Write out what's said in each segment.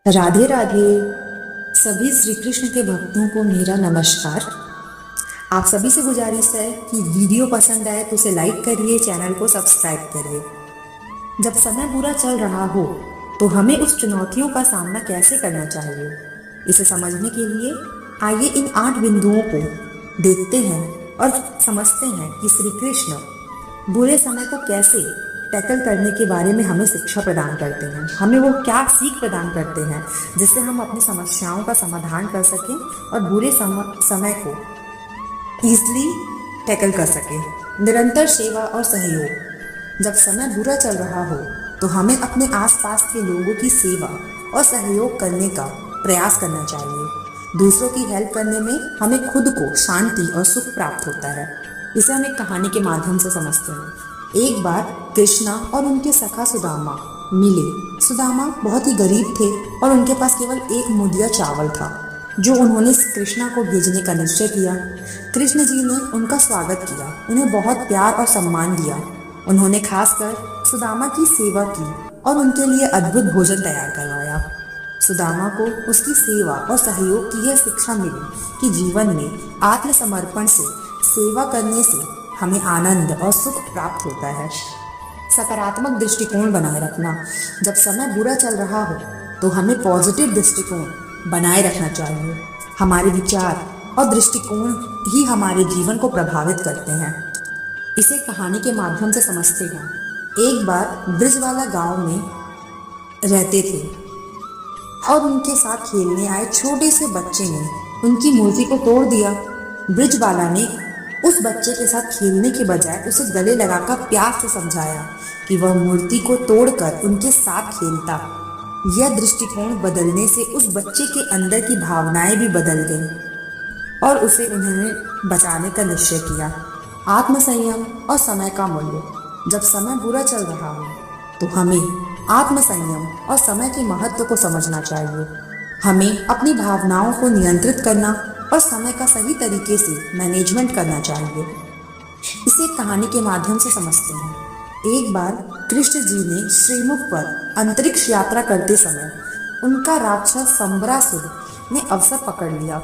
राधे राधे। सभी श्री कृष्ण के भक्तों को मेरा नमस्कार। आप सभी से गुजारिश है कि वीडियो पसंद आए तो उसे लाइक करिए, चैनल को सब्सक्राइब करिए। जब समय बुरा चल रहा हो तो हमें उस चुनौतियों का सामना कैसे करना चाहिए, इसे समझने के लिए आइए इन 8 बिंदुओं को देखते हैं और समझते हैं कि श्री कृष्ण बुरे समय को कैसे टैकल करने के बारे में हमें शिक्षा प्रदान करते हैं। हमें वो क्या सीख प्रदान करते हैं जिससे हम अपनी समस्याओं का समाधान कर सकें और बुरे समय को ईजिली टैकल कर सकें। निरंतर सेवा और सहयोग। जब समय बुरा चल रहा हो तो हमें अपने आसपास के लोगों की सेवा और सहयोग करने का प्रयास करना चाहिए। दूसरों की हेल्प करने में हमें खुद को शांति और सुख प्राप्त होता है। इसे हम एक कहानी के माध्यम से समझते हैं। एक बार कृष्णा और उनके सखा सुदामा मिले। सुदामा बहुत ही गरीब थे और उनके पास केवल एक मुठिया चावल था जो उन्होंने कृष्णा को भेजने का निश्चय किया। कृष्ण जी ने उनका स्वागत किया, उन्हें बहुत प्यार और सम्मान दिया। उन्होंने खासकर सुदामा की सेवा की और उनके लिए अद्भुत भोजन तैयार करवाया। सुदामा को उसकी सेवा और सहयोग की यह शिक्षा मिली कि जीवन में आत्मसमर्पण से सेवा करने से हमें आनंद और सुख प्राप्त होता है। सकारात्मक दृष्टिकोण बनाए रखना। जब समय बुरा चल रहा हो तो हमें पॉजिटिव दृष्टिकोण बनाए रखना चाहिए। हमारे विचार और दृष्टिकोण ही हमारे जीवन को प्रभावित करते हैं। इसे कहानी के माध्यम से समझते हैं। एक बार ब्रिजवाला गांव में रहते थे और उनके साथ खेलने आए छोटे से बच्चे ने उनकी मूर्ति को तोड़ दिया। ब्रिजवाला ने उस बच्चे के साथ खेलने के बजाय उसे गले लगाकर प्यार से समझाया कि वह मूर्ति को तोड़कर उनके साथ खेलता। यह दृष्टिकोण बदलने से उस बच्चे के अंदर की भावनाएं भी बदल गईं और उसे उन्हें बचाने का निश्चय किया। आत्मसंयम और समय का मूल्य। जब समय बुरा चल रहा हो तो हमें आत्मसंयम और समय के महत्व को समझना चाहिए। हमें अपनी भावनाओं को नियंत्रित करना और समय का सही तरीके से मैनेजमेंट करना चाहिए। इसे कहानी के माध्यम से समझते हैं। एक बार कृष्ण जी ने श्रीमुख पर अंतरिक्ष यात्रा करते समय उनका राक्षस संबरासुर ने अवसर पकड़ लिया।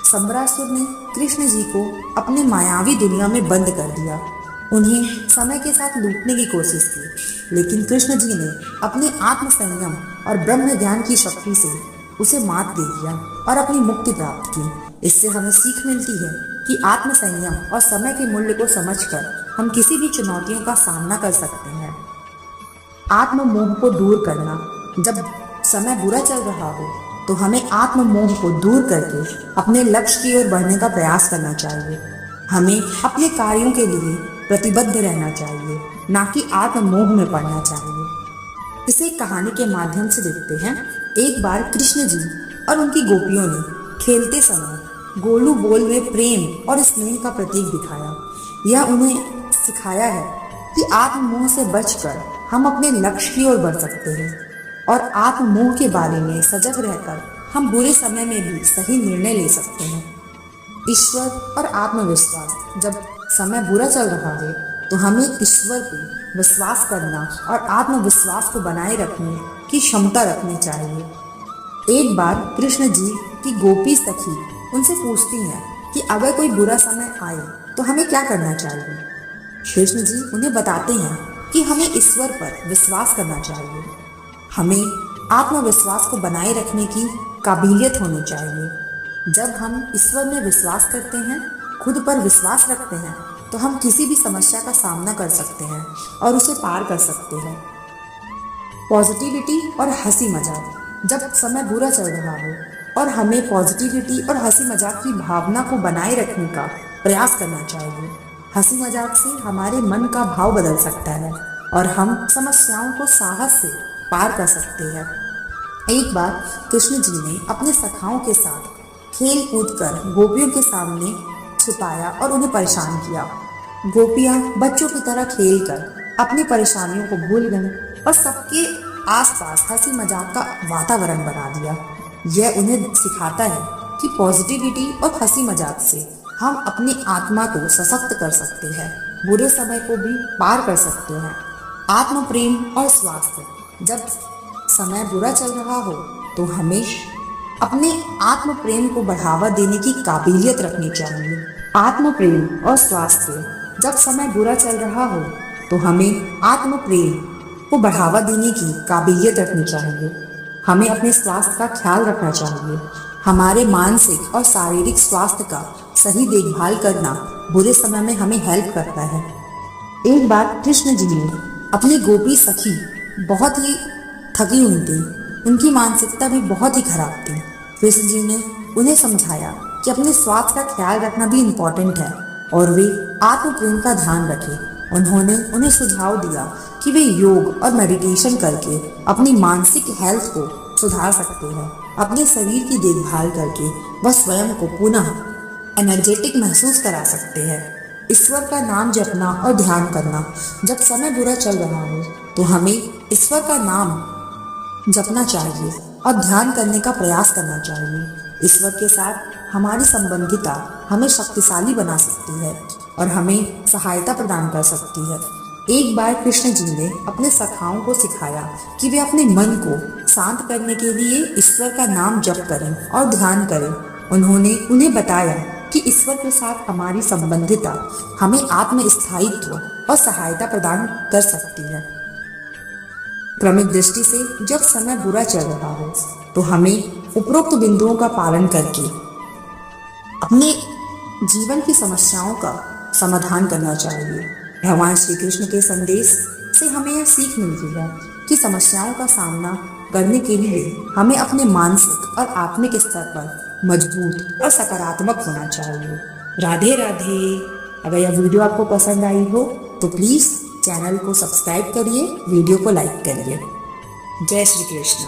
संबरासुर ने कृष्ण जी को अपने मायावी दुनिया में बंद कर दिया। उन्हें समय के साथ लूटने की कोशिश की, लेकिन कृष्ण जी ने अपने आत्मसंयम और ब्रह्म ज्ञान की शक्ति से उसे मात दे दिया और अपनी मुक्ति प्राप्त की। इससे हमें सीख मिलती है कि आत्मसंयम और समय के मूल्य को समझकर हम किसी भी चुनौतियों का सामना कर सकते हैं। आत्म मोह को दूर करना। जब समय बुरा चल रहा हो तो हमें आत्म मोह को दूर करके अपने लक्ष्य की ओर बढ़ने का प्रयास करना चाहिए। हमें अपने कार्यों के लिए प्रतिबद्ध रहना चाहिए, ना कि आत्म मोह में पड़ना चाहिए। इसे कहानी के माध्यम से देखते हैं। एक बार कृष्ण जी और उनकी गोपियों ने खेलते समय गोलू बोल में प्रेम और स्नेह का प्रतीक दिखाया। यह उन्हें सिखाया है कि आत्म मोह से बचकर हम अपने लक्ष्य की ओर बढ़ सकते हैं और आत्म मोह के बारे में सजग रहकर हम बुरे समय में भी सही निर्णय ले सकते हैं। ईश्वर और आत्मविश्वास। जब समय बुरा चल रहा है तो हमें ईश्वर पर विश्वास करना और आत्मविश्वास को बनाए रखने की क्षमता रखनी चाहिए। एक बार कृष्ण जी की गोपी सखी उनसे पूछती हैं कि अगर कोई बुरा समय आए तो हमें क्या करना चाहिए। कृष्ण जी उन्हें बताते हैं कि हमें ईश्वर पर विश्वास करना चाहिए। हमें आत्मविश्वास को बनाए रखने की काबिलियत होनी चाहिए। जब हम ईश्वर में विश्वास करते हैं, खुद पर विश्वास रखते हैं, तो हम किसी भी समस्या का सामना कर सकते हैं और उसे पार कर सकते हैं। पॉजिटिविटी और हंसी मजाक। जब समय बुरा चल रहा हो और हमें पॉजिटिविटी और हंसी मजाक की भावना को बनाए रखने का प्रयास करना चाहिए। हंसी मजाक से हमारे मन का भाव बदल सकता है और हम समस्याओं को साहस से पार कर सकते हैं। एक बार कृष्ण जी ने अपने सखाओं के साथ खेल कूद कर गोपियों के सामने छुपाया और उन्हें परेशान किया। गोपियां बच्चों की तरह खेलकर अपनी परेशानियों को भूल गईं और सबके आसपास हंसी मजाक का वातावरण बना दिया। यह उन्हें सिखाता है कि पॉजिटिविटी और हंसी मजाक से हम अपनी आत्मा को सशक्त कर सकते हैं, बुरे समय को भी पार कर सकते हैं। आत्म प्रेम और स्वास्थ्य। जब समय बुरा चल रहा हो तो हमें अपने आत्म प्रेम को बढ़ावा देने की काबिलियत रखनी चाहिए। आत्म प्रेम और स्वास्थ्य। जब समय बुरा चल रहा हो तो हमें आत्म प्रेम को बढ़ावा देने की काबिलियत रखनी चाहिए। हमें अपने स्वास्थ्य का ख्याल रखना चाहिए। हमारे मानसिक और शारीरिक स्वास्थ्य का सही देखभाल करना बुरे समय में हमें हेल्प करता है। एक बार कृष्ण जी ने अपनी गोपी सखी बहुत ही थकी हुई थी, उनकी मानसिकता भी बहुत ही खराब थी। कृष्ण जी ने उन्हें समझाया कि अपने स्वास्थ्य का ख्याल रखना भी इम्पोर्टेंट है और वे आत्म प्रेम का ध्यान रखें। उन्होंने उन्हें सुझाव दिया कि वे योग और मेडिटेशन करके अपनी मानसिक हेल्थ को सुधार सकते हैं। अपने शरीर की देखभाल करके वह स्वयं को पुनः एनर्जेटिक महसूस करा सकते हैं। ईश्वर का नाम जपना और ध्यान करना। जब समय बुरा चल रहा हो तो हमें ईश्वर का नाम जपना चाहिए और ध्यान करने का प्रयास करना चाहिए। ईश्वर के साथ हमारी संबंधिता हमें शक्तिशाली बना सकती है और हमें सहायता प्रदान कर सकती है। एक बार कृष्ण जी ने अपने सखाओं को सिखाया कि वे अपने मन को शांत करने के लिए ईश्वर का नाम जप करें और ध्यान करें। उन्होंने उन्हें बताया कि ईश्वर के साथ हमारी संबंधिता हमें आत्म स्थायित्व और सहायता प्रदान कर सकती है। क्रमिक दृष्टि से जब समय बुरा चल रहा हो तो हमें उपरोक्त बिंदुओं का पालन करके अपने जीवन की समस्याओं का समाधान करना चाहिए। भगवान श्री कृष्ण के संदेश से हमें यह सीख मिलती है कि समस्याओं का सामना करने के लिए हमें अपने मानसिक और आत्मिक स्तर पर मजबूत और सकारात्मक होना चाहिए। राधे राधे। अगर यह वीडियो आपको पसंद आई हो तो प्लीज़ चैनल को सब्सक्राइब करिए, वीडियो को लाइक करिए। जय श्री कृष्ण।